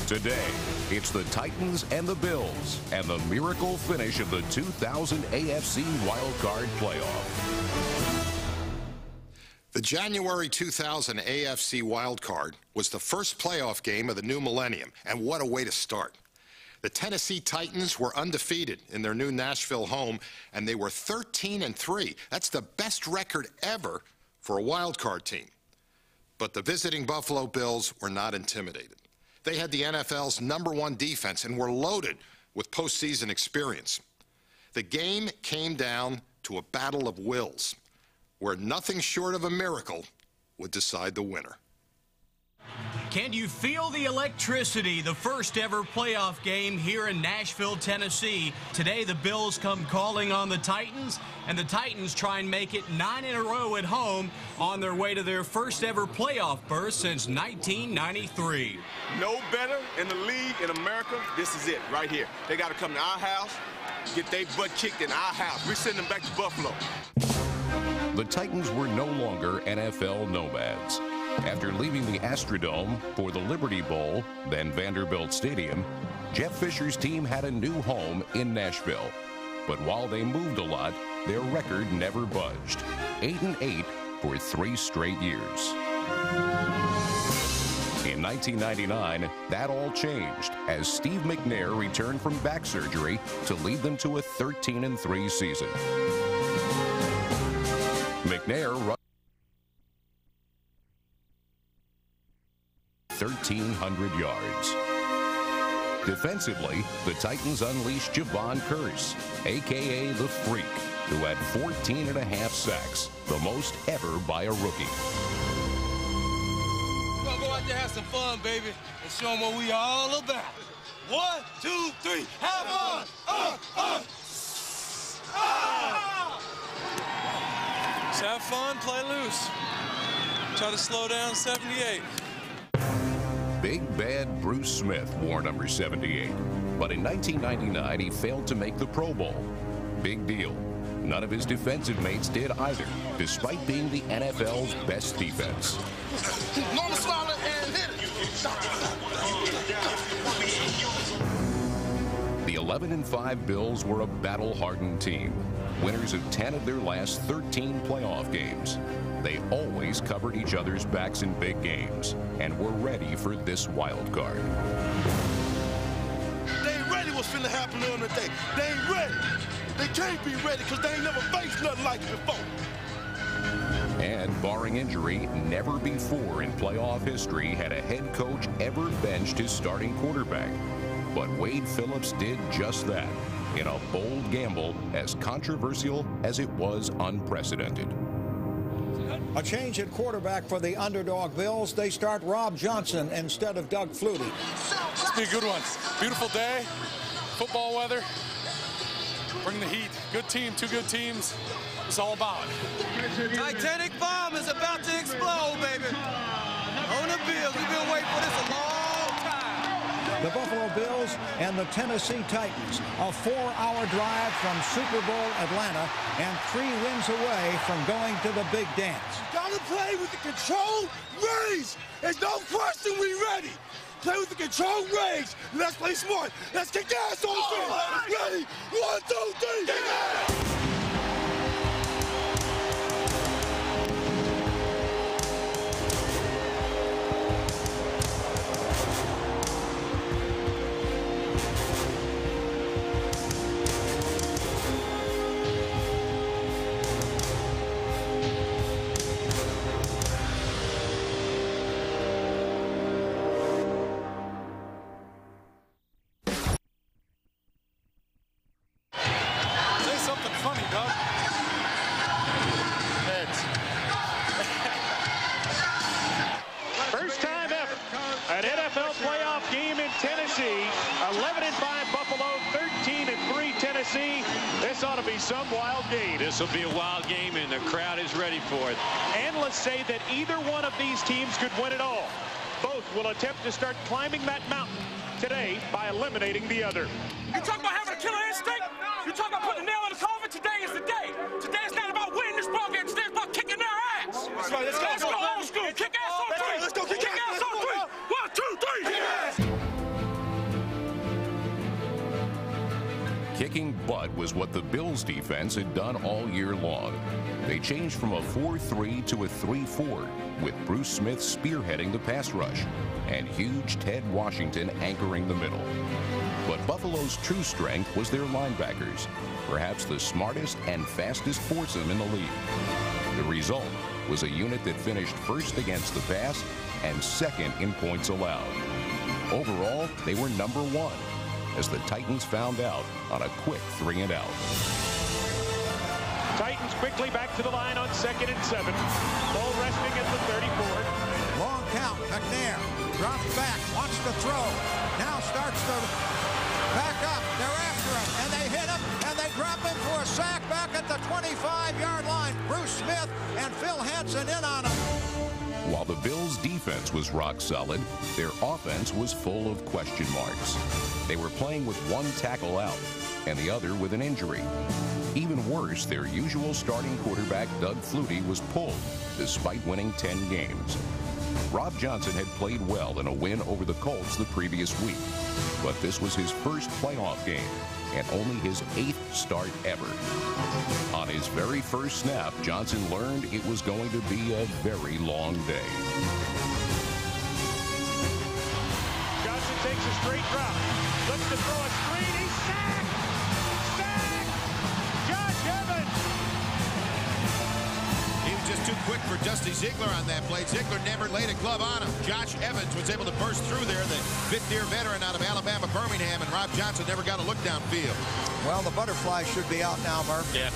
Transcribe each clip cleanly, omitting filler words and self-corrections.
Today, it's the Titans and the Bills and the miracle finish of the 2000 AFC Wild Card playoff. The January 2000 AFC Wild Card was the first playoff game of the new millennium, and what a way to start. The Tennessee Titans were undefeated in their new Nashville home, and they were 13-3. That's the best record ever for a wild card team. But the visiting Buffalo Bills were not intimidated. They had the NFL's #1 defense and were loaded with postseason experience. The game came down to a battle of wills, where nothing short of a miracle would decide the winner. Can you feel the electricity? The first ever playoff game here in Nashville, Tennessee. Today, the Bills come calling on the Titans, and the Titans try and make it 9 in a row at home on their way to their first ever playoff berth since 1993. No better in the league in America. This is it right here. They got to come to our house, get their butt kicked in our house. We're sending them back to Buffalo. The Titans were no longer NFL nomads. After leaving the Astrodome for the Liberty Bowl, then Vanderbilt Stadium, Jeff Fisher's team had a new home in Nashville. But while they moved a lot, their record never budged. 8-8 for 3 straight years. In 1999, that all changed as Steve McNair returned from back surgery to lead them to a 13-3 season. McNair 1,300 yards. Defensively, the Titans unleashed Javon Curse, a.k.a. the Freak, who had 14.5 sacks, the most ever by a rookie. We're going to go out there and have some fun, baby, and show them what we all about. 1, 2, 3, have fun! Just have fun, play loose. Try to slow down 78. Big Bad Bruce Smith wore number 78, but in 1999 he failed to make the Pro Bowl. Big deal. None of his defensive mates did either, despite being the NFL's best defense. Normal swallow and hit it. The 11-5 Bills were a battle-hardened team, winners of 10 of their last 13 playoff games. They always covered each other's backs in big games and were ready for this wild card. They ain't ready what's finna happen to them today. They ain't ready. They can't be ready because they ain't never faced nothing like it before. And barring injury, never before in playoff history had a head coach ever benched his starting quarterback. But Wade Phillips did just that in a bold gamble as controversial as it was unprecedented. A change at quarterback for the underdog Bills. They start Rob Johnson instead of Doug Flutie. This will be a good one. Beautiful day, football weather. Bring the heat. Good team, 2 good teams. It's all about it. Titanic bomb is about to explode, baby. On the Bills, we've been waiting for this a long time. The Buffalo Bills and the Tennessee Titans. A 4-hour drive from Super Bowl Atlanta and 3 wins away from going to the big dance. Gotta play with the control range. There's no question we ready. Play with the control range. Let's play smart. Let's kick ass on the field. Ready? 1, 2, 3. Kick ass! First time ever, an NFL playoff game in Tennessee. 11-5 Buffalo, 13-3 Tennessee. This ought to be some wild game. This will be a wild game, and the crowd is ready for it. Analysts say that either one of these teams could win it all. Both will attempt to start climbing that mountain today by eliminating the other. You talk about having a killer instinct? You talk about putting a nail in the coffin? Today is the day. Today is not about winning this ball game. Today is about kicking their ass. That's right, let's go. Old school. Kick ass on 3. Let's go. Kick ass on 3. 1, 2, 3. Kicking butt was what the Bills defense had done all year long. They changed from a 4-3 to a 3-4, with Bruce Smith spearheading the pass rush and huge Ted Washington anchoring the middle. But Buffalo's true strength was their linebackers, perhaps the smartest and fastest foursome in the league. The result was a unit that finished first against the pass and second in points allowed. Overall, they were number one, as the Titans found out on a quick 3-and-out. Titans quickly back to the line on 2nd and 7. Ball resting at the 34. Long count. McNair drops back, wants to throw. Now starts to back up. They're after him, and they hit him, and they drop him for a sack back at the 25-yard line. Bruce Smith and Phil Hansen in on him. While the Bills' defense was rock solid, their offense was full of question marks. They were playing with one tackle out and the other with an injury. Even worse, their usual starting quarterback, Doug Flutie, was pulled despite winning 10 games. Rob Johnson had played well in a win over the Colts the previous week, but this was his first playoff game and only his 8th start ever. On his very first snap, Johnson learned it was going to be a very long day. Johnson takes a straight route. Looks to throw a screen. He's sacked! Sacked! Josh Evans! He was just too quick for Dusty Ziegler on that play. Ziegler never laid a glove on him. Josh Evans was able to burst through there, the fifth-year veteran out of Alabama, Birmingham, and Rob Johnson never got a look downfield. Well, the butterfly should be out now, Murph. Yeah.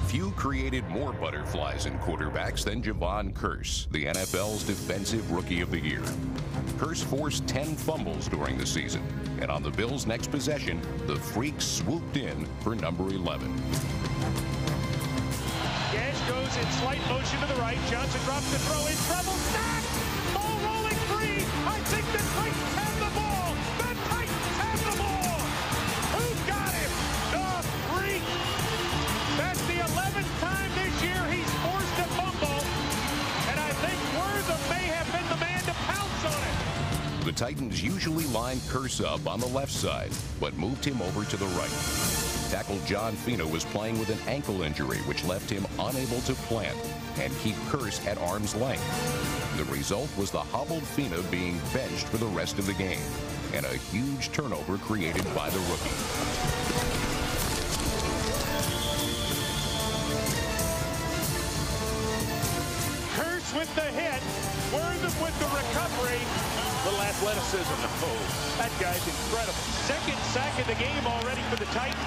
Few created more butterflies in quarterbacks than Javon Curse, the NFL's Defensive Rookie of the Year. Curse forced 10 fumbles during the season, and on the Bills' next possession, the Freaks swooped in for number 11. Gash goes in slight motion to the right. Johnson drops the throw in trouble. Sack! Ball rolling free. I think the Titans have the ball. The Titans have the ball. Who got him? The Freak. That's the 11th time this year he's forced a fumble. And I think Wortham may have been the man to pounce on it. The Titans usually lined Curse up on the left side, but moved him over to the right. Tackle John Fina was playing with an ankle injury, which left him unable to plant and keep Curse at arm's length. The result was the hobbled Fina being benched for the rest of the game, and a huge turnover created by the rookie. Curse with the hit. Wortham with the recovery. Little athleticism. Oh, that guy's incredible. Second sack of the game already for the Titans.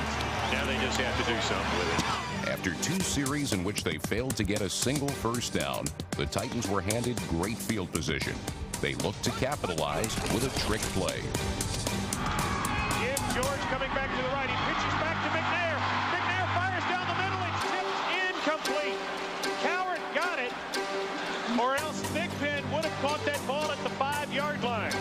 Now they just have to do something with it. After 2 series in which they failed to get a single first down, the Titans were handed great field position. They looked to capitalize with a trick play. Jim George coming back to the right. He pitches back to McNair. McNair fires down the middle. It's tipped incomplete. Coward got it, or else Thigpen would have caught that ball at the 5-yard line.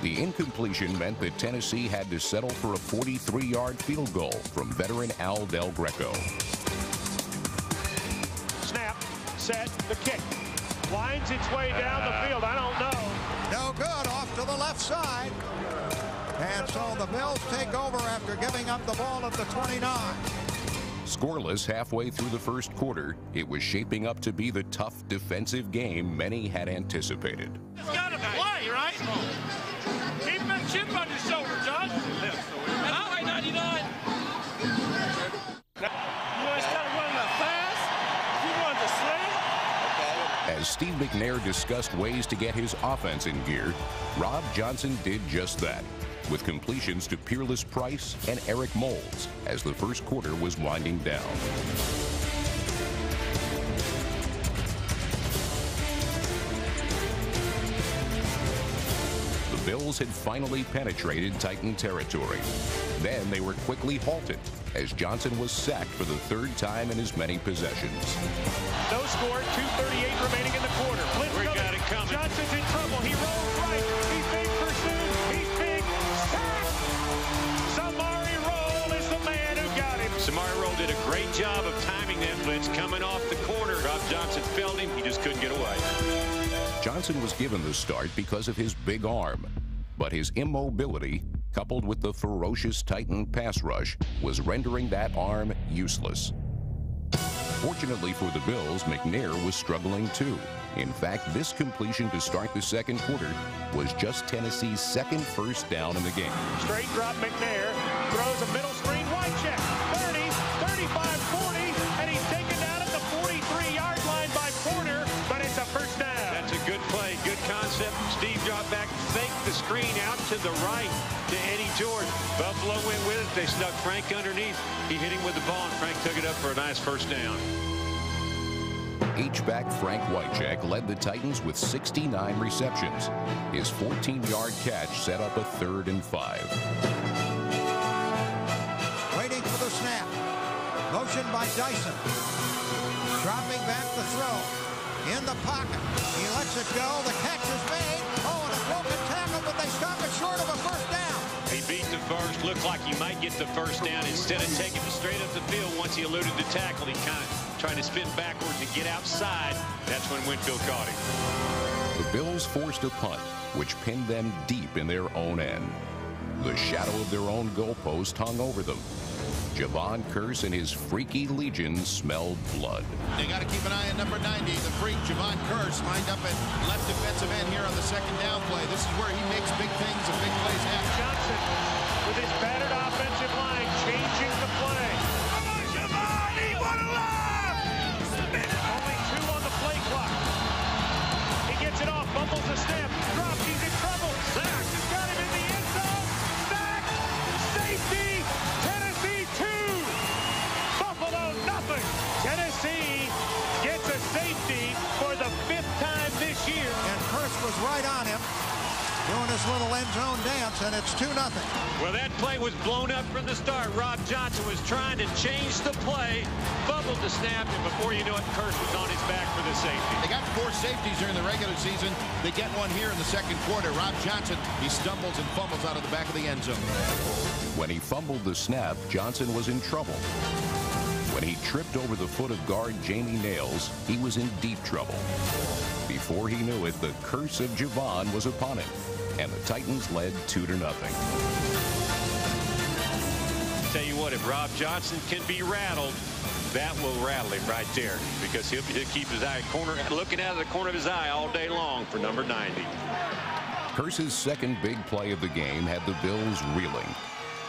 The incompletion meant that Tennessee had to settle for a 43-yard field goal from veteran Al Del Greco. Snap, set, the kick. Winds its way down the field. I don't know. No good, off to the left side. And so the Bills take over after giving up the ball at the 29. Scoreless halfway through the first quarter, it was shaping up to be the tough defensive game many had anticipated. It's got to play, right? Keep that chip on your shoulder, Josh. And Highway 99. Instead of running fast, you run the sling. As Steve McNair discussed ways to get his offense in gear, Rob Johnson did just that, with completions to Peerless Price and Eric Moulds as the first quarter was winding down. The Bills had finally penetrated Titan territory. Then they were quickly halted as Johnson was sacked for the 3rd time in as many possessions. No score, 2:38 remaining in the quarter. Blitz We got it coming. Johnson's in trouble. He rolls right. He's being pursued. He's being sacked. Samari Roll is the man who got him. Samari Roll did a great job of timing that blitz coming off the corner. Rob Johnson felled him. He just couldn't get away. Johnson was given the start because of his big arm, but his immobility coupled with the ferocious Titan pass rush, was rendering that arm useless. Fortunately for the Bills, McNair was struggling too. In fact, this completion to start the second quarter was just Tennessee's second first down in the game. Straight drop McNair, throws a middle screen, wide check, 30, 35, 40, and he's taken down at the 43-yard line by Porter, but it's a first down. That's a good play, good concept. Steve dropped back, faked the screen out to the right to Eddie George. Buffalo went with it. They snuck Frank underneath. He hit him with the ball, and Frank took it up for a nice first down. H-back Frank Wycheck led the Titans with 69 receptions. His 14-yard catch set up a 3rd and 5. Waiting for the snap. Motion by Dyson. Dropping back the throw. In the pocket. He lets it go. The catch is made. Oh, and a broken tackle, but they stop it short of a first down. He beat the first. Looked like he might get the first down. Instead of taking it straight up the field, once he eluded the tackle, he kind of trying to spin backwards and get outside. That's when Winfield caught him. The Bills forced a punt, which pinned them deep in their own end. The shadow of their own goalpost hung over them. Javon Curse and his freaky legion smelled blood. They got to keep an eye on number 90, the freak, Javon Curse, lined up at left defensive end here on the second down play. This is where he makes big things and big plays happen. Johnson, with his battered offensive line, changing the play. Come on, Javon! He won alive! Only 2 on the play clock. He gets it off, bumbles the snap, drops, he's in trouble. Zach has got him in the end zone. Zach, safety, Tennessee 2. Buffalo nothing. Tennessee gets a safety for the 5th time this year. And Curse was right on him, doing his little end zone dance, and it's 2-0. Well, that play was blown up from the start. Rob Johnson was trying to change the play, fumbled the snap, and before you know it, Curse was on his back for the safety. They got 4 safeties during the regular season. They get one here in the second quarter. Rob Johnson, he stumbles and fumbles out of the back of the end zone. When he fumbled the snap, Johnson was in trouble. When he tripped over the foot of guard Jamie Nails, he was in deep trouble. Before he knew it, the curse of Javon was upon him, and the Titans led 2-0. Tell you what, if Rob Johnson can be rattled, that will rattle him right there, because he'll keep his eye looking out of the corner of his eye all day long for number 90. Curse's second big play of the game had the Bills reeling.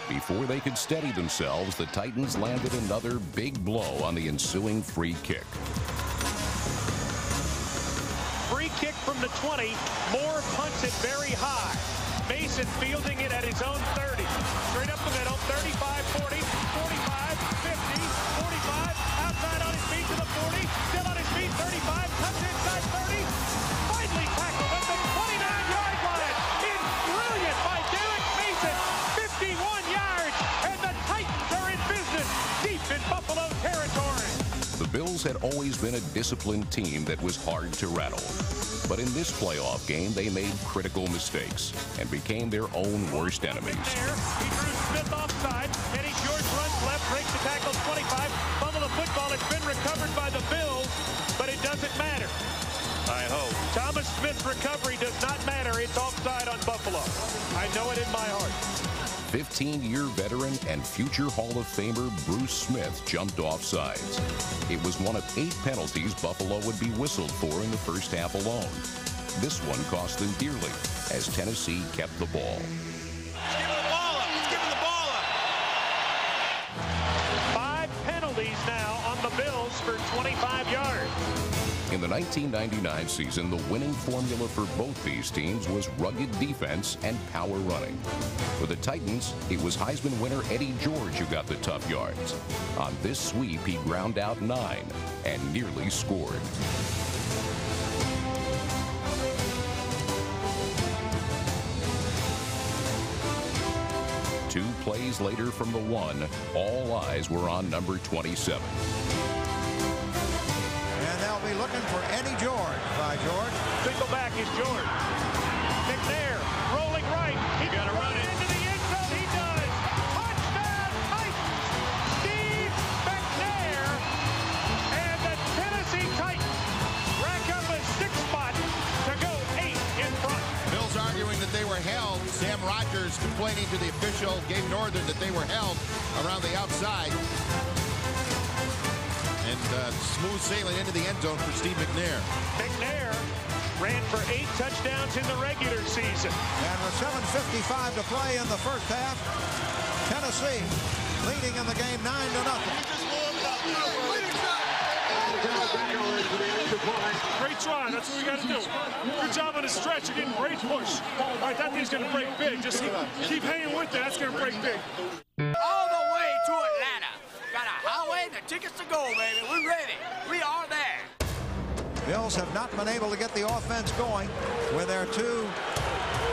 Before they could steady themselves, the Titans landed another big blow on the ensuing free kick. Free kick from the 20. Moore punts it very high. Mason fielding it at his own 30. Straight up the middle, 35, 40, 45, 50, 45. Outside on his feet to the 40. Still on his feet, 35. Cuts inside 30. Finally tackled at the 29-yard line. It's brilliant by Derek Mason. 51 yards, and the Titans are in business deep in Buffalo territory. The Bills had always been a disciplined team that was hard to rattle. But in this playoff game, they made critical mistakes and became their own worst enemies. He drew Smith offside. Eddie George runs left, breaks the tackle, 25. Fumble the football. It's been recovered by the Bills, but it doesn't matter. I hope. Thomas Smith's recovery does not matter. It's offside on Buffalo. I know it in my heart. 15-year veteran and future Hall of Famer Bruce Smith jumped off sides. It was one of 8 penalties Buffalo would be whistled for in the first half alone. This one cost them dearly as Tennessee kept the ball. Let's give him the ball up. Let's give him the ball up. 5 penalties now on the Bills for 25 yards. In the 1999 season, the winning formula for both these teams was rugged defense and power running. For the Titans, it was Heisman winner Eddie George who got the tough yards. On this sweep, he ground out 9 and nearly scored. Two plays later from the 1, all eyes were on number 27. And they'll be looking for Eddie George. By George. Single back is George. McNair rolling right. He got to run it into the end zone. He does. Touchdown Titans. Steve McNair and the Tennessee Titans rack up a 6 spot to go 8 in front. Bills arguing that they were were held. Sam Rogers complaining to the official, gave Northern that they were held around the outside. And smooth sailing into the end zone for Steve McNair. McNair ran for 8 touchdowns in the regular season. And with 7:55 to play in the first half, Tennessee leading in the game 9-0. Great try. That's what we got to do. Good job on the stretch. You're getting great push. All right, that thing's going to break big. Just keep hanging with it. That's going to break big. All the way to Atlanta. Got a highway and the tickets to go, baby. We're ready. We are there. Bills have not been able to get the offense going with their 2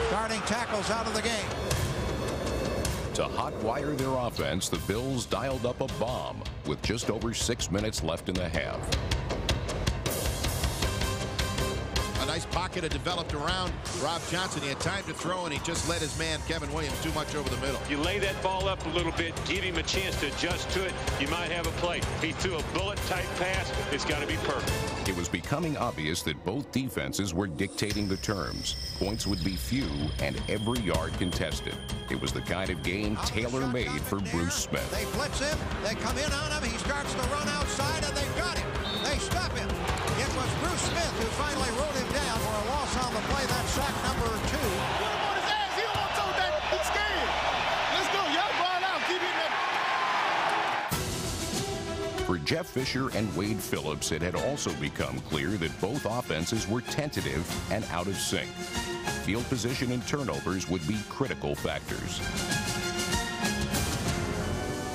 starting tackles out of the game. To hotwire their offense, the Bills dialed up a bomb with just over 6 minutes left in the half. A nice pocket had developed around Rob Johnson. He had time to throw, and he just let his man, Kevin Williams, too much over the middle. You lay that ball up a little bit, give him a chance to adjust to it, you might have a play. He threw a bullet-type pass. It's got to be perfect. It was becoming obvious that both defenses were dictating the terms. Points would be few and every yard contested. It was the kind of game tailor-made for Bruce Smith. They blitz him. They come in on him. He starts to run outside, and they've got him. They stop him. It was Bruce Smith who finally wrote him down for a loss on the play. That's sack number 2. Put him on his ass. He don't want to throw that. He's scared. Let's go. Y'all run out. Keep hitting that. For Jeff Fisher and Wade Phillips, it had also become clear that both offenses were tentative and out of sync. Field position and turnovers would be critical factors.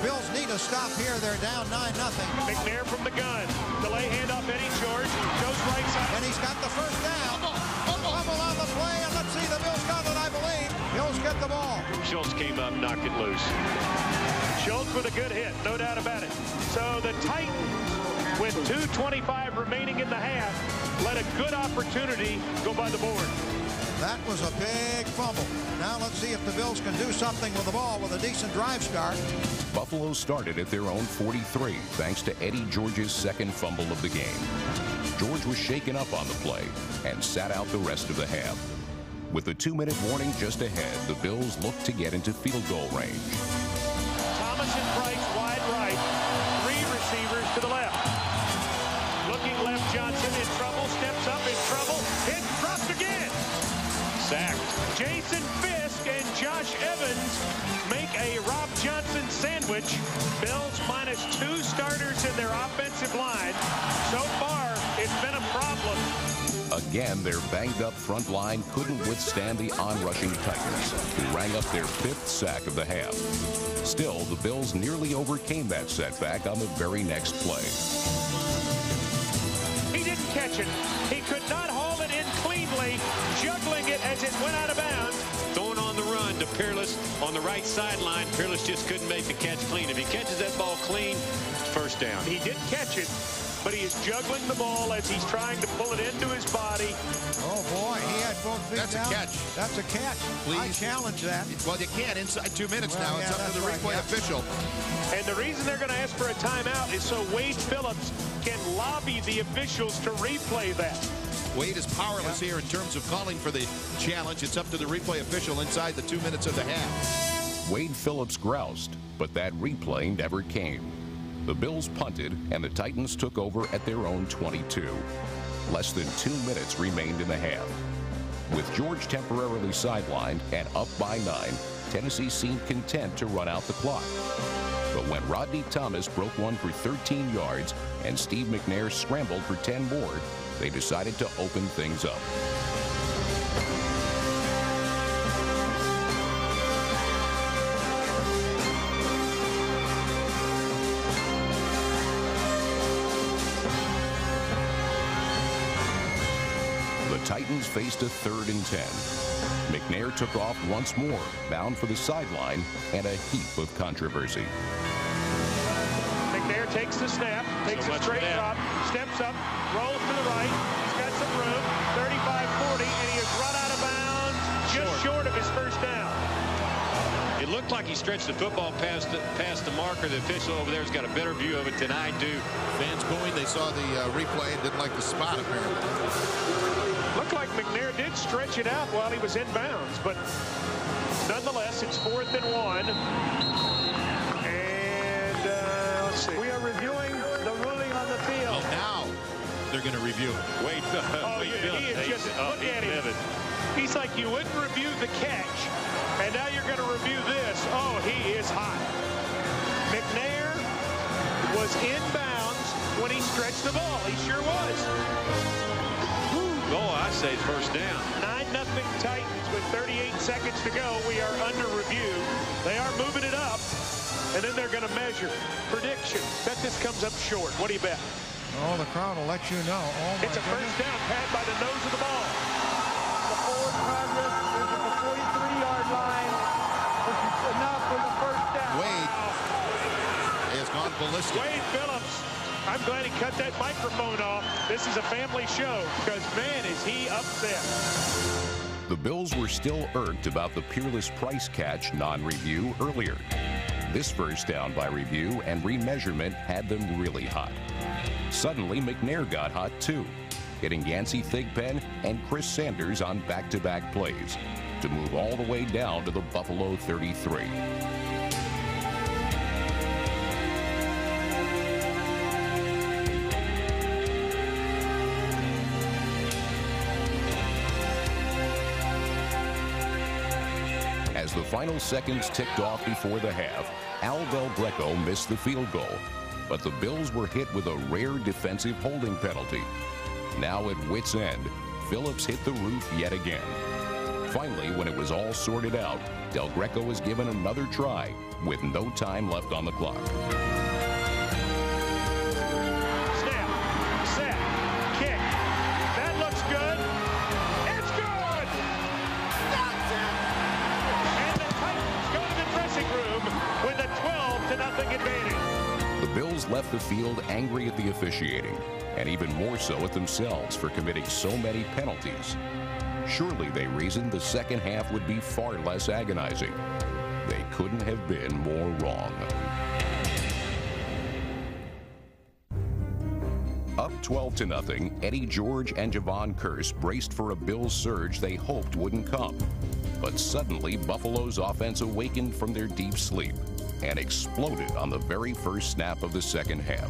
Bills need a stop here. They're down 9-0. McNair from the gun. Delay handoff, Eddie George. Goes right side. And he's got the first down. Fumble on the play, and let's see, the Bills got it, I believe. Bills get the ball. Schultz came up, knocked it loose. Schultz with a good hit, no doubt about it. So the Titans, with 2:25 remaining in the half, let a good opportunity go by the board. That was a big fumble. Now let's see if the Bills can do something with the ball with a decent drive start. Buffalo started at their own 43 thanks to Eddie George's second fumble of the game. George was shaken up on the play and sat out the rest of the half. With the 2-minute warning just ahead, the Bills looked to get into field goal range. Thomas and Price wide right. 3 receivers to the left. Looking left, Johnson in trouble. Steps up in trouble. Hit, dropped again. Sacked. Jason Fisk and Josh Evans make a Rob Johnson sandwich. Bills minus 2 starters in their offensive line. So far, it's been a problem. Again, their banged-up front line couldn't withstand the onrushing Titans, who rang up their 5th sack of the half. Still, the Bills nearly overcame that setback on the very next play. He didn't catch it. He could not haul it in cleanly, juggling it as it went out of bounds. Throwing on the run to Peerless on the right sideline. Peerless just couldn't make the catch clean. If he catches that ball clean, first down. He did catch it, but he is juggling the ball as he's trying to pull it into his body. Oh, boy, he had both feet That's down. a catch. That's a catch. Please. I challenge that. Well, you can't inside 2 minutes Well, now. yeah, It's up to the that's replay right, yeah. official. And the reason they're going to ask for a timeout is so Wade Phillips can lobby the officials to replay that. Wade is powerless here in terms of calling for the challenge. It's up to the replay official inside the 2 minutes of the half. Wade Phillips groused, but that replay never came. The Bills punted, and the Titans took over at their own 22. Less than 2 minutes remained in the half. With George temporarily sidelined and up by 9, Tennessee seemed content to run out the clock. But when Rodney Thomas broke one for 13 yards and Steve McNair scrambled for 10 more, they decided to open things up. The Titans faced a 3rd and 10. McNair took off once more, bound for the sideline, and a heap of controversy. McNair takes the snap, takes a straight drop, steps up, rolls to the right. He's got some room, 35-40, and he has run out of bounds just short of his first down. It looked like he stretched the football past the marker. The official over there has got a better view of it than I do. Fans going, they saw the replay and didn't like the spot, apparently. Looked like McNair did stretch it out while he was in bounds, but nonetheless, it's 4th and 1. And let's see. We are reviewing the ruling on the field. Oh, now they're going to review it. Wait, he is just, look at him. He's like, you wouldn't review the catch, and now you're going to review this. Oh, he is hot. McNair was in bounds when he stretched the ball. He sure was. Oh, I say first down. 9-0 Titans with 38 seconds to go. We are under review. They are moving it up, and then they're going to measure. Prediction. Bet this comes up short. What do you bet? Oh, the crowd will let you know. Oh, it's a first down, Pat, by the nose of the ball. The forward progress is at the 43-yard line, which is enough for the first down. Wade has gone ballistic. Wade Phillips. I'm glad he cut that microphone off. This is a family show, because, man, is he upset. The Bills were still irked about the Peerless Price catch non-review earlier. This first down by review and remeasurement had them really hot. Suddenly, McNair got hot too, hitting Yancey Thigpen and Chris Sanders on back-to-back plays to move all the way down to the Buffalo 33. As the final seconds ticked off before the half, Al Del Greco missed the field goal, but the Bills were hit with a rare defensive holding penalty. Now at wit's end, Phillips hit the roof yet again. Finally, when it was all sorted out, Del Greco was given another try with no time left on the clock. Snap, set, kick. That looks good. It's good! That's it! And the Titans go to the dressing room with a 12-0 advantage. The Bills left the field angry at the officiating, and even more so at themselves for committing so many penalties. Surely they reasoned the second half would be far less agonizing. They couldn't have been more wrong. Up 12-0, Eddie George and Javon Kearse braced for a Bills surge they hoped wouldn't come. But suddenly, Buffalo's offense awakened from their deep sleep and exploded on the very first snap of the second half.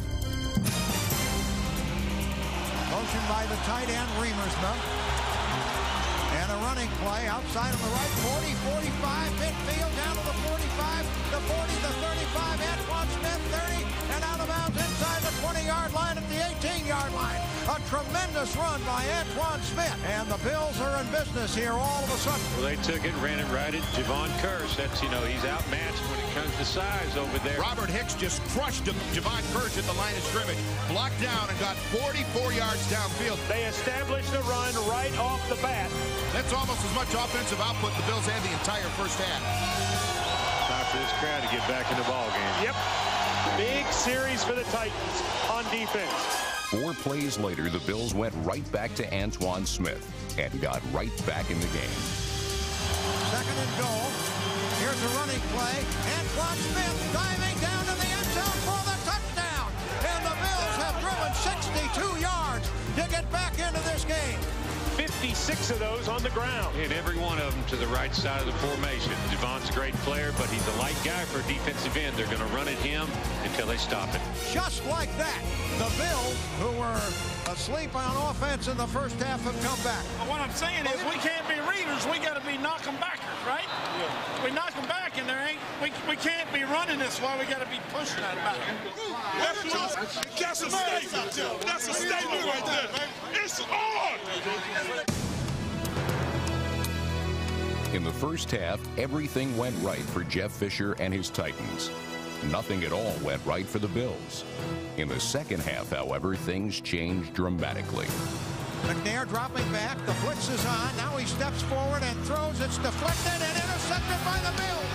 Motion by the tight end, Remersma. And a running play outside on the right, 40, 45, midfield, down to the 45, the 40, the 35, Antoine Smith, 30, and out of bounds inside the 20-yard line at the 18-yard line. A tremendous run by Antoine Smith, and the Bills are in business here all of a sudden. Well, they took it, ran it right at Javon Kearse. That's, you know, he's outmatched when it comes to size over there. Robert Hicks just crushed him. Javon Kearse at the line of scrimmage, blocked down and got 44 yards downfield. They established the run right off the bat. That's almost as much offensive output the Bills had the entire first half. Time for this crowd to get back in the ball game. Yep. Big series for the Titans on defense. 4 plays later, the Bills went right back to Antoine Smith and got right back in the game. Second and goal. Here's a running play. Antoine Smith diving down to the end zone for the touchdown. And the Bills have driven 62 yards to get back into this game. 56 of those on the ground. And every one of them to the right side of the formation. Javon's a great player, but he's a light guy for a defensive end. They're going to run at him until they stop it. Just like that, the Bills, who were asleep on offense in the first half, have come back. What I'm saying is we can't be readers. We got to be knocking backers, right? Yeah. We knock them back, and there ain't. We can't be running this way. We got to be pushing that back. That's a statement. That's a statement right there. It's on. In the first half, everything went right for Jeff Fisher and his Titans. Nothing at all went right for the Bills. In the second half, however, things changed dramatically. McNair dropping back. The blitz is on. Now he steps forward and throws. It's deflected and intercepted by the Bills.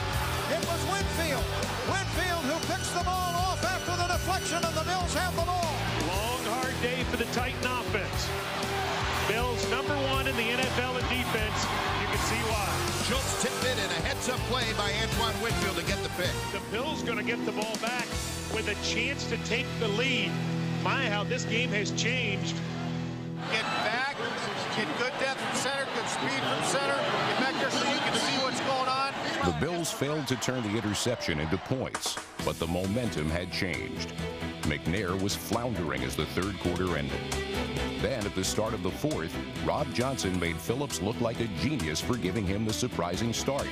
It was Winfield. Winfield who picks the ball off after the deflection, and the Bills have the ball. Long, hard day for the Titan offense. Bills #1 in the NFL in defense. You can see why. Schultz tipped it and a heads-up play by Antoine Winfield to get the pick. The Bills going to get the ball back with a chance to take the lead. My, how this game has changed. Get back, get good depth The Bills failed to turn the interception into points, but the momentum had changed. McNair was floundering as the third quarter ended. Then, at the start of the fourth, Rob Johnson made Phillips look like a genius for giving him the surprising start.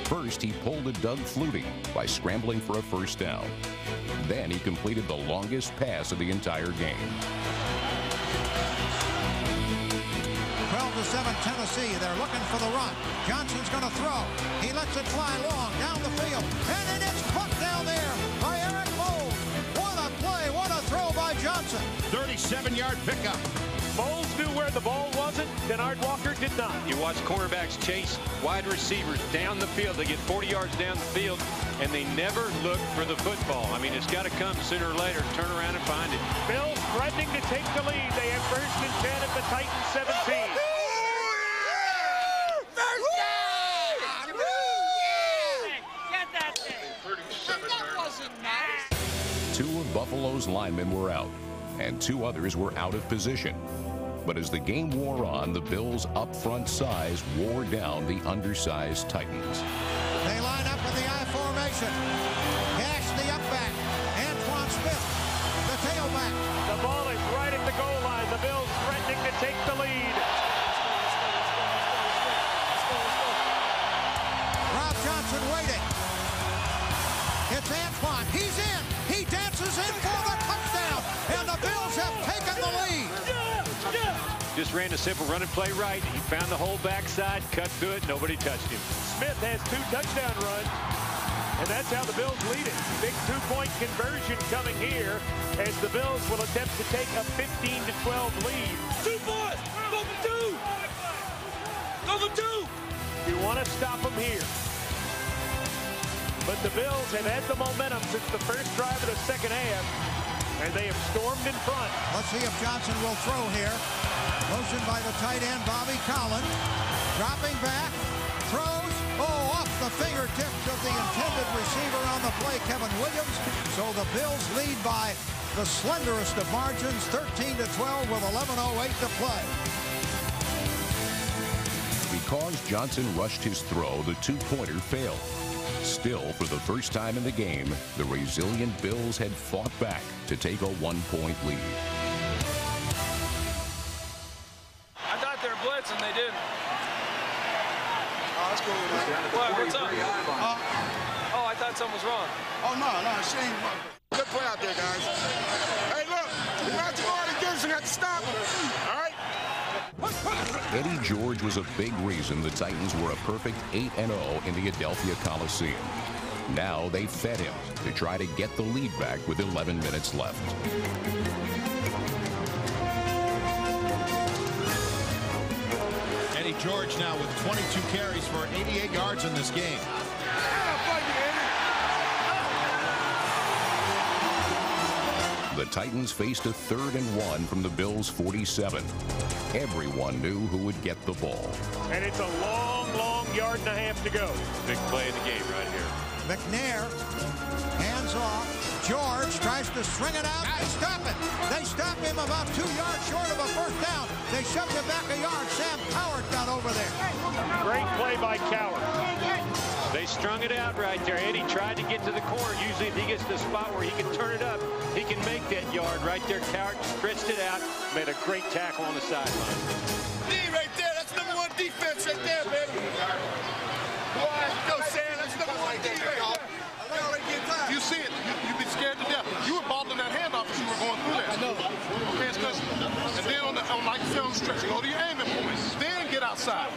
First, he pulled a Doug Flutie by scrambling for a first down. Then he completed the longest pass of the entire game. 12-7 Tennessee. They're looking for the run. Johnson's going to throw. He lets it fly long down the field. And it is caught down there by Eric Bowles. What a play. What a throw by Johnson. 37-yard pickup. Bowles knew where the ball wasn't. Denard Walker did not. You watch cornerbacks chase wide receivers down the field. They get 40 yards down the field, and they never look for the football. I mean, it's got to come sooner or later. Turn around and find it. Bills threatening to take the lead. They have first and 10 at the Titans 17. Two of Buffalo's linemen were out, and two others were out of position. But as the game wore on, the Bills' up-front size wore down the undersized Titans. They line up in the I formation. Cash the up back. Antoine Smith, the tailback. The ball is right at the goal line. The Bills threatening to take the lead. Rob Johnson waiting. It's Antoine. He's in. He dances in for the touchdown. And the Bills have taken the lead. Just ran a simple run and play right. He found the whole backside, cut through it, nobody touched him. Smith has 2 touchdown runs, and that's how the Bills lead it. Big 2-point conversion coming here as the Bills will attempt to take a 15-12 lead. 2 boys! Go for 2! Go for 2! You want to stop them here. But the Bills have had the momentum since the first drive of the second half, and they have stormed in front. Let's see if Johnson will throw here. Motion by the tight end, Bobby Collins. Dropping back. Throws. Oh, off the fingertips of the intended receiver on the play, Kevin Williams. So the Bills lead by the slenderest of margins, 13-12 with 11:08 to play. Because Johnson rushed his throw, the two-pointer failed. Still, for the first time in the game, the resilient Bills had fought back to take a 1-point lead. I thought they were blitzing, they didn't. Oh, that's cool, man. What, what's up? Oh, I thought something was wrong. Oh, no, shame. Good play out there, guys. Hey, look, the Roger Martin Gibson got to stop him. All right? Eddie George was a big reason the Titans were a perfect 8-0 in the Adelphia Coliseum. Now they fed him to try to get the lead back with 11 minutes left. Eddie George now with 22 carries for 88 yards in this game. The Titans faced a 3rd and 1 from the Bills' 47. Everyone knew who would get the ball. And it's a long, long yard and a half to go. Big play in the game right here. McNair, hands off. George tries to string it out. They stop it. They stop him about 2 yards short of a first down. They shoved him back a yard. Sam Cowart got over there. Great play by Cowart. They strung it out right there. Eddie tried to get to the corner. Usually if he gets to the spot where he can turn it up, he can make that yard right there. Cowart stretched it out, made a great tackle on the sideline. D right there, that's #1 defense right there, baby. Boy, yo, Sam, that's #1 defense. You see it, you'd be scared to death. You were balling that handoff as you were going through that. I know. And then on like film stretch, go to your aiming point. Then get outside.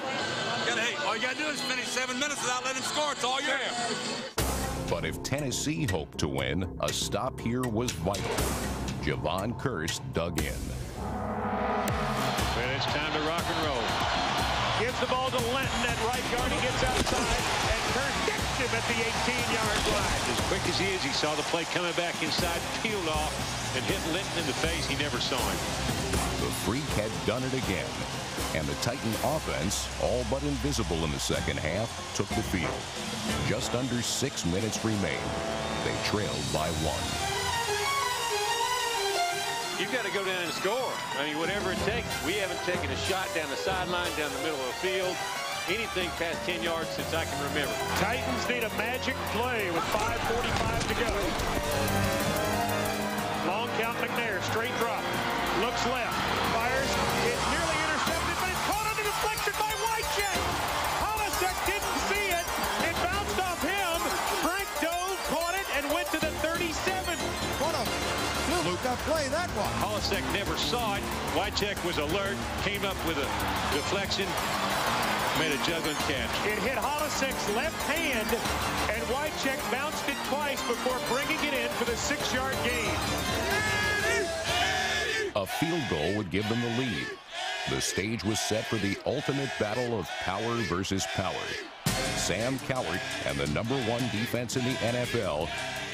All you got to do is finish 7 minutes without letting him score. It's all yours. But if Tennessee hoped to win, a stop here was vital. Javon Kearse dug in. And it's time to rock and roll. Gives the ball to Lenton at right guard. He gets outside, and Kearse gets him at the 18-yard line. As quick as he is, he saw the play coming back inside, peeled off, and hit Lenton in the face. He never saw him. The Freak had done it again. And the Titan offense, all but invisible in the second half, took the field. Just under 6 minutes remained. They trailed by 1. You've got to go down and score. I mean, whatever it takes. We haven't taken a shot down the sideline, down the middle of the field. anything past 10 yards since I can remember. Titans need a magic play with 5:45 to go. Long count McNair, straight drop. Looks left, fires. It's nearly intercepted, but it's caught on the deflection by Wycheck. Holisek didn't see it. It bounced off him. Frank Dove caught it and went to the 37. What a fluke play that was. Holisek never saw it. Wycheck was alert, came up with a deflection, made a juggling catch. It hit Holisek's left hand, and Wycheck bounced it twice before bringing it in for the 6-yard gain. A field goal would give them the lead. The stage was set for the ultimate battle of power versus power. Sam Cowart and the #1 defense in the NFL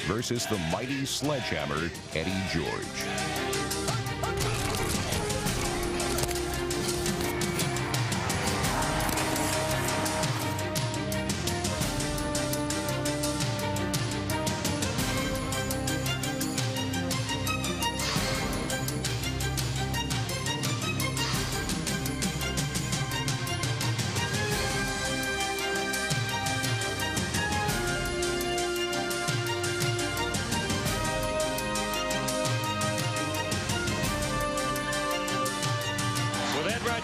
versus the mighty sledgehammer, Eddie George.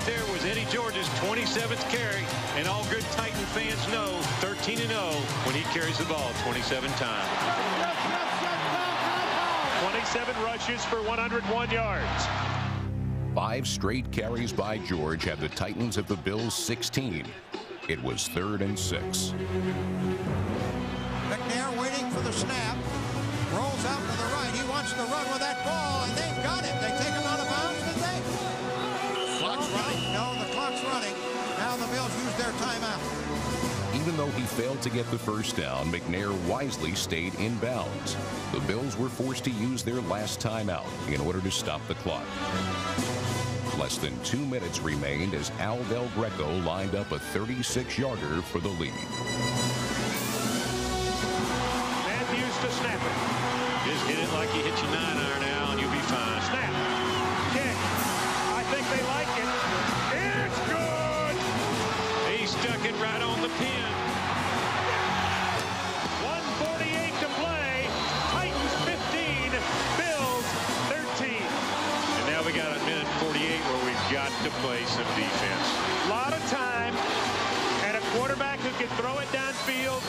There was Eddie George's 27th carry, and all good Titan fans know 13-0 when he carries the ball 27 times. 27 rushes for 101 yards. 5 straight carries by George had the Titans at the Bills' 16. It was 3rd and 6. McNair waiting for the snap. Rolls out to the right. He wants to run with that ball, and they've got it. They take him out of bounds, did they? Clock's running. No, the clock's running. Now the Bills use their timeout. Even though he failed to get the first down, McNair wisely stayed in bounds. The Bills were forced to use their last timeout in order to stop the clock. Less than 2 minutes remained as Al Del Greco lined up a 36-yarder for the lead. Matthews to snap it. Just hit it like you hit your 9-iron now, and you'll be fine. Snap. Kick. I think they like it. It's good. He stuck it right on the pin. 1:48 to play. Titans 15, Bills 13. And now we got a minute 48 where we've got to play some defense. A lot of time, and a quarterback who can throw it downfield,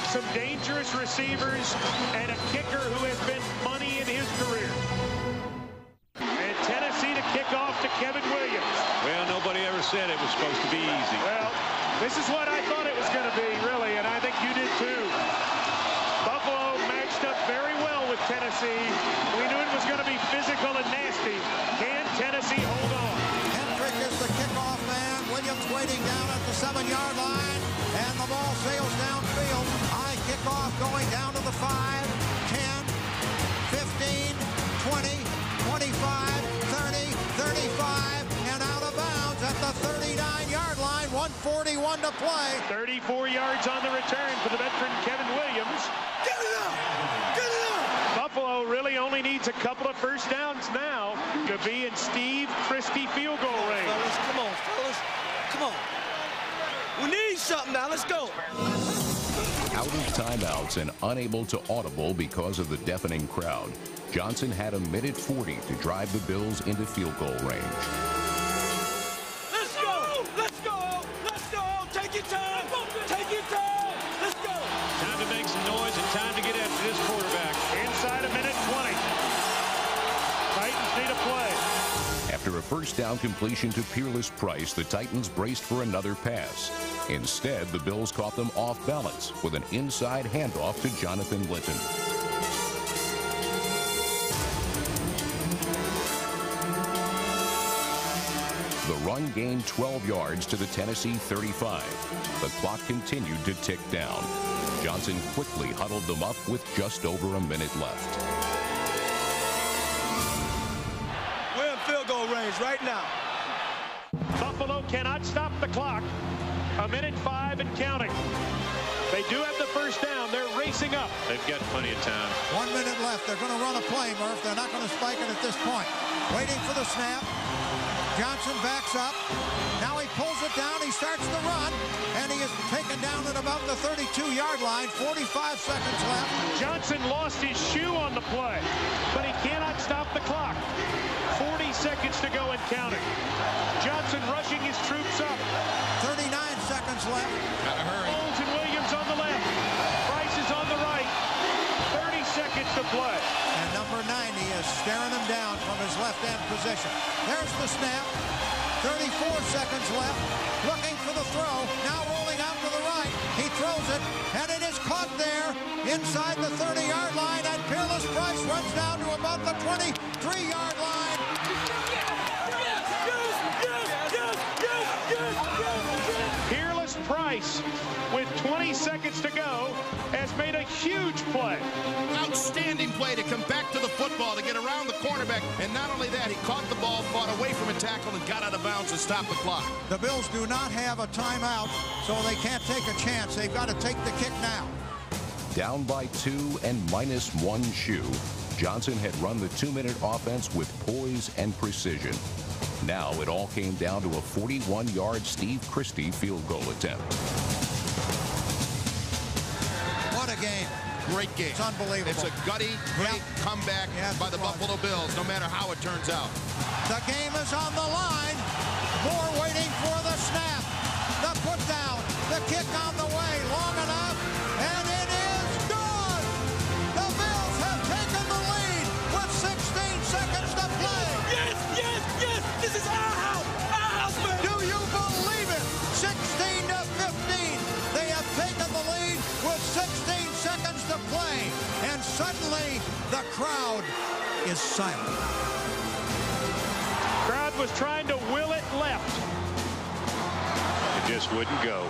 some dangerous receivers, and a kicker who has been money in his career. And Tennessee to kick off to Kevin Williams. Well, nobody ever said it was supposed to be easy. Well, this is what I thought it was going to be, really, and I think you did too. Buffalo matched up very well with Tennessee. We knew it was going to be physical and nasty. Can Tennessee hold on? Hendrick is the kickoff man. Williams waiting down at the 7-yard line, and the ball sails downfield. High kickoff going down to the 5, 10, 15, 20, 25, 30, 35, and out of bounds at the 39-yard line. 1:41 to play. 34 yards on the return for the veteran Kevin Williams. Get it up! Get it up! Buffalo really only needs a couple of first downs now to be in Steve Christie field goal range. Fellas, come on, fellas. Come on. We need something now. Let's go. Out of timeouts and unable to audible because of the deafening crowd, Johnson had a minute 40 to drive the Bills into field goal range. Let's go! Let's go! Let's go! Take your time! Take your time! Let's go! Time to make some noise and time to get after this quarterback. Inside a minute 20. Titans need a play. After a first down completion to Peerless Price, the Titans braced for another pass. Instead, the Bills caught them off balance with an inside handoff to Jonathan Linton. The run gained 12 yards to the Tennessee 35. The clock continued to tick down. Johnson quickly huddled them up with just over a minute left. We're in field goal range right now. Buffalo cannot stop the clock. A minute 5 and counting. They do have the first down. They're racing up. They've got plenty of time. 1 minute left. They're going to run a play, Murph. They're not going to spike it at this point. Waiting for the snap. Johnson backs up. Now he pulls it down. He starts the run. taken down at about the 32-yard line. 45 seconds left. Johnson lost his shoe on the play, but he cannot stop the clock. 40 seconds to go and counting. Johnson rushing his troops up. 39 seconds left. Gotta hurry. Olds and Williams on the left. Price is on the right. 30 seconds to play. And number 90 is staring him down from his left-end position. There's the snap. 34 seconds left. Looking for the throw. Now rolling out to the right. He throws it, and it is caught there inside the 30-yard line. And Peerless Price runs down to about the 23-yard line. Peerless Price, with 20 seconds to go, has made a huge play. Outstanding play to come back to the football, to get around the cornerback. And not only that, he caught the ball, fought away from a tackle, and got out of bounds to stop the clock. The Bills do not have a timeout, so they can't take a chance. They've got to take the kick now. Down by 2 and minus 1 shoe, Johnson had run the 2-minute offense with poise and precision. Now it all came down to a 41-yard Steve Christie field goal attempt. What a game. Great game. It's unbelievable. It's a gutty, great comeback by the Buffalo Bills, no matter how it turns out. The game is on the line. Moore waiting for the snap. The put down. The kick on the way. Long enough. And it is good. The Bills have taken the lead with 16 seconds to play. Yes, yes, yes. This is our house. Our house, man. Do you believe it? 16 to 15. They have taken the lead with 16 seconds to play. And suddenly the crowd is silent. Crowd was trying to will it left. It just wouldn't go.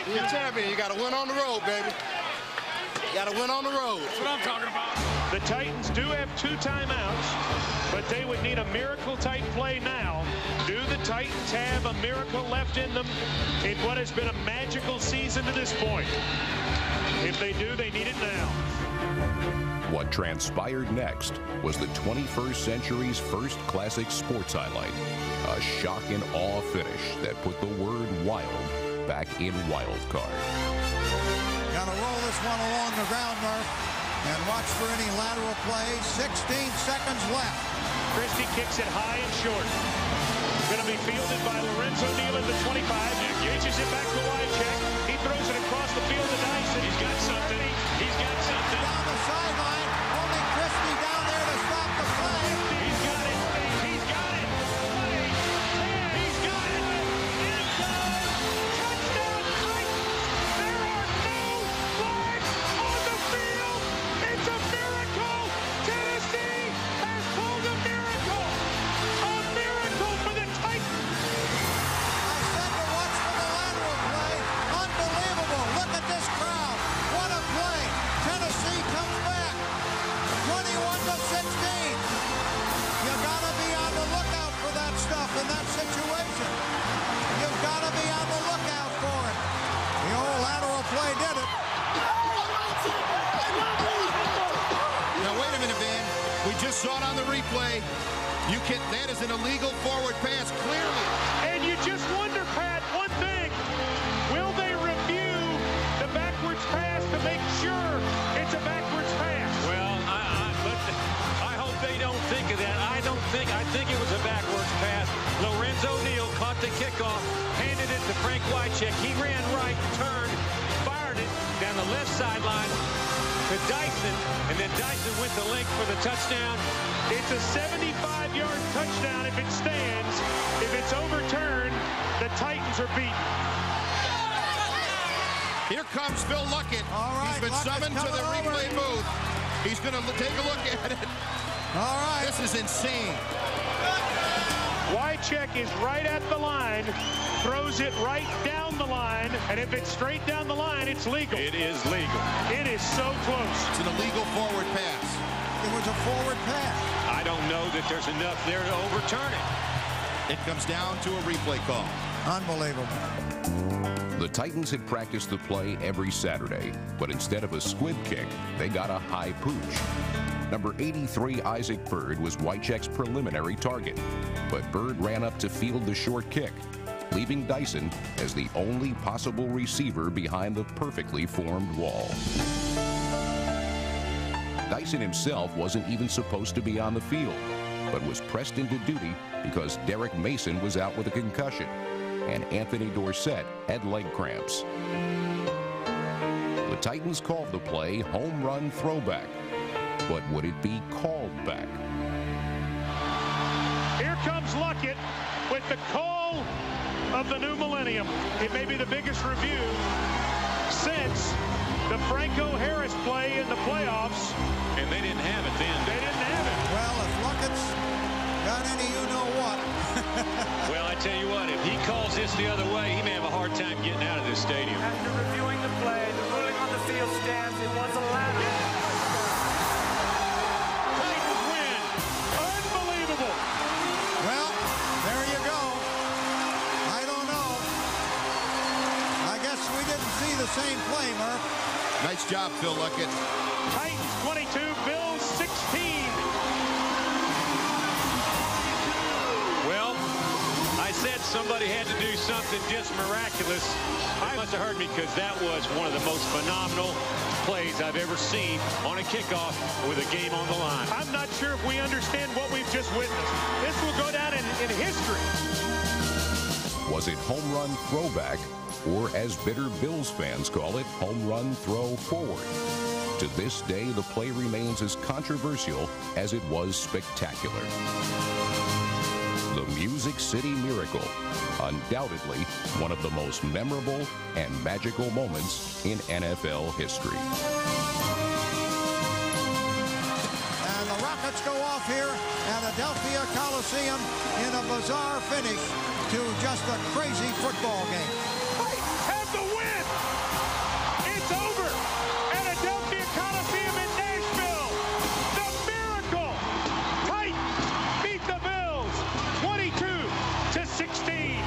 You're a champion. You got to win on the road, baby. You got to win on the road. That's what I'm talking about. The Titans do have 2 timeouts, but they would need a miracle-type play now. Do the Titans have a miracle left in them in what has been a magical season to this point? If they do, they need it now. What transpired next was the 21st century's first classic sports highlight. A shock and awe finish that put the word wild back in Wild Card. Got to roll this one along the ground, Murph, and watch for any lateral play. 16 seconds left. Christie kicks it high and short. Going to be fielded by Lorenzo Neal at the 25. Reaches it back to Wycheck. He throws it across the field to Dyson. He's got something. He's got something. Down the sideline. Only Christie down there to stop the play. He's got it. He's got it. He's got it. End zone. Touchdown Titans. There are no flags on the field. It's a miracle. Tennessee has pulled a miracle. A miracle for the Titans. I said to watch for the lateral play. Unbelievable. Look at this crowd. What a play. Tennessee comes back. 21 to 16. You got to be on the lookout for that stuff in that situation. You've got to be on the lookout for it. The old lateral play did it. Now, wait a minute, Van. We just saw it on the replay. That is an illegal forward pass, clearly. And you just wonder, Pat, one thing. Will they review the backwards pass to make sure it's a backwards pass? Well, I hope they don't think of that. I think it was a backwards pass. Lorenzo Neal caught the kickoff, handed it to Frank Wycheck. He ran right, turned, fired it down the left sideline to Dyson, and then Dyson went the length for the touchdown. It's a 75-yard touchdown if it stands. If it's overturned, the Titans are beaten. Here comes Phil Luckett. All right, he's been summoned to the replay booth. He's going to take a look at it. All right. This is insane. Wycheck is right at the line, throws it right down the line, and if it's straight down the line, it's legal. It is legal. It is so close. It's an illegal forward pass. It was a forward pass. I don't know that there's enough there to overturn it. It comes down to a replay call. Unbelievable. The Titans had practiced the play every Saturday, but instead of a squib kick, they got a high pooch. Number 83, Isaac Bird, was Wycheck's preliminary target, but Bird ran up to field the short kick. leaving Dyson as the only possible receiver behind the perfectly formed wall. Dyson himself wasn't even supposed to be on the field, but was pressed into duty because Derek Mason was out with a concussion and Anthony Dorsett had leg cramps. The Titans called the play home run throwback, but would it be called back? Here comes Luckett with the call of the new millennium. It may be the biggest review since the Franco Harris play in the playoffs. And they didn't have it then. They didn't have it. Well, if Luckett's got any you-know-what. Well, I tell you what, if he calls this the other way, he may have a hard time getting out of this stadium. After reviewing the play, the ruling on the field stands. It was a lateral. Titans win. Unbelievable. Well, there you go. I don't know. I guess we didn't see the same play, Murph. Nice job, Phil Luckett. Titans 22, Bills 16. Well, I said somebody had to do something just miraculous. I must have heard me because that was one of the most phenomenal plays I've ever seen on a kickoff with a game on the line. I'm not sure if we understand what we've just witnessed. This will go down in history. Was it home run throwback, or as bitter Bills fans call it, home run throw forward? To this day, the play remains as controversial as it was spectacular. The Music City Miracle, undoubtedly one of the most memorable and magical moments in NFL history. And the Rockets go off here at Adelphia Coliseum in a bizarre finish to just a crazy football game. Have the win. It's over at Adelphia Coliseum in Nashville. The miracle. Titans beat the Bills 22-16.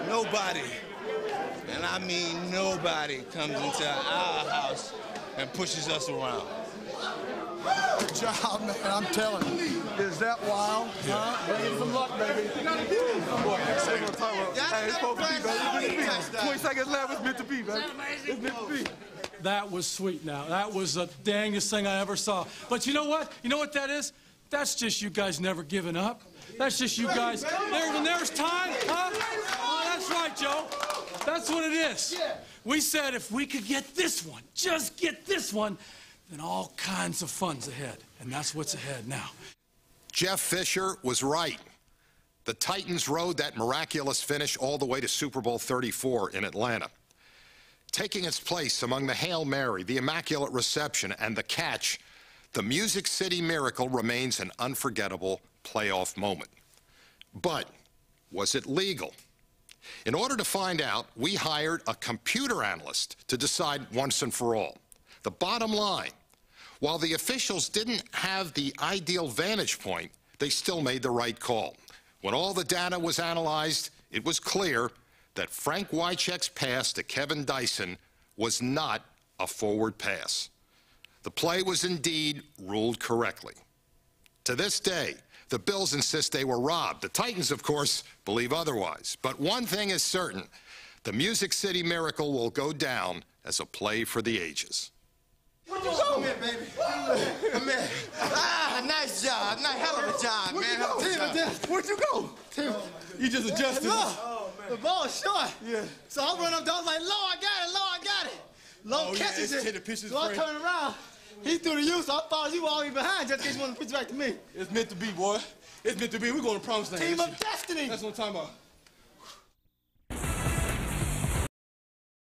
Nobody, and I mean nobody, comes into our house and pushes us around. Good job, man. I'm telling you. Is that wild? Huh? Bring in some luck, baby. Hey, it's supposed to be, baby. 20 seconds left. It's meant to be, baby. It's meant to be. That was sweet now. That was the dangest thing I ever saw. But you know what? You know what that is? That's just you guys never giving up. That's just you guys. When there's time, huh? Oh, that's right, Joe. That's what it is. We said if we could get this one, just get this one, then all kinds of fun's ahead. And that's what's ahead now. Jeff Fisher was right. The Titans rode that miraculous finish all the way to Super Bowl 34 in Atlanta. Taking its place among the Hail Mary, the Immaculate Reception, and the catch, the Music City Miracle remains an unforgettable playoff moment. But was it legal? In order to find out, we hired a computer analyst to decide once and for all. The bottom line, while the officials didn't have the ideal vantage point, they still made the right call. When all the data was analyzed, it was clear that Frank Wycheck's pass to Kevin Dyson was not a forward pass. The play was indeed ruled correctly. To this day, the Bills insist they were robbed. The Titans, of course, believe otherwise. But one thing is certain, the Music City Miracle will go down as a play for the ages. Where'd you go? Come here, baby. Come here. Ah, nice job. Nice, hell of a job, man. Where'd you go? Tim, you just adjusted. Look, the ball is short. Yeah. So I run up there, I was like, Low, I got it, Low, I got it. Low catches it. So I turn around. He threw the you, so I thought you were already behind just in case you wanted to pitch back to me. It's meant to be, boy. It's meant to be. We're going to promise land. Team of destiny. That's what I'm talking about.